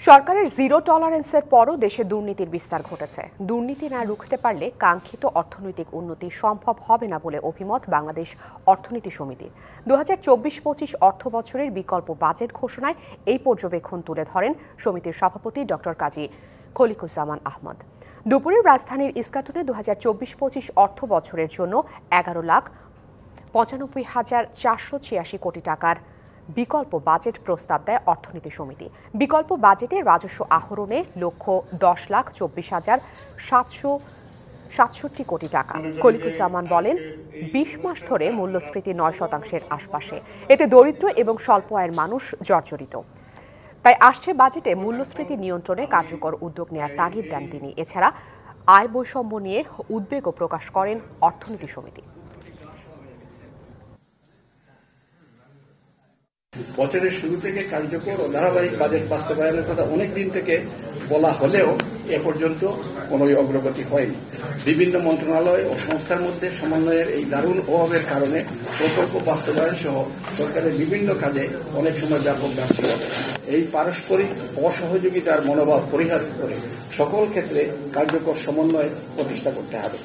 সরকারের জিরো টলারেন্সের পরও দেশে দুর্নীতির বিস্তার ঘটেছে। দুর্নীতি না রুখতে পারলে কাঙ্ক্ষিত অর্থনৈতিক উন্নতি সম্ভব হবে না বলে অভিমত বাংলাদেশ অর্থনীতি সমিতির। 2024-25 অর্থবছরের বিকল্প বাজেট ঘোষণায় এই পর্যবেক্ষণ তুলে ধরেন সমিতির সভাপতি ডক্টর কাজী খলিকুজ্জামান আহমদ। দুপুরের রাজধানীর ইস্কাটনে 2024-25 অর্থ বছরের জন্য 11,95,486 কোটি টাকার বিকল্প বাজেট প্রস্তাব দেয় অর্থনীতি সমিতি। বিকল্প বাজেটে রাজস্ব আহরণে লক্ষ্য 10,24,767 কোটি টাকা। খলিকুজ্জামান বলেন, 20 মাস ধরে মূল্যস্ফীতি 9% আশপাশে। এতে দরিদ্র এবং স্বল্প আয়ের মানুষ জর্জরিত। তাই আসছে বাজেটে মূল্যস্ফীতি নিয়ন্ত্রণে কার্যকর উদ্যোগ নেওয়ার তাগিদ দেন তিনি। এছাড়া আয় বৈষম্য নিয়ে উদ্বেগও প্রকাশ করেন অর্থনীতি সমিতি। বছরের শুরু থেকে কার্যকর ও ধারাবাহিক বাজেট বাস্তবায়নের কথা অনেক দিন থেকে বলা হলেও এ পর্যন্ত কোনো অগ্রগতি হয়নি। বিভিন্ন মন্ত্রণালয় ও সংস্থার মধ্যে সমন্বয়ের এই দারুণ অভাবের কারণে প্রকল্প বাস্তবায়ন সহ সরকারের বিভিন্ন কাজে অনেক সময় ব্যাপক ঘাটতি ঘটে। এই পারস্পরিক অসহযোগিতার মনোভাব পরিহার করে সকল ক্ষেত্রে কার্যকর সমন্বয় প্রতিষ্ঠা করতে হবে।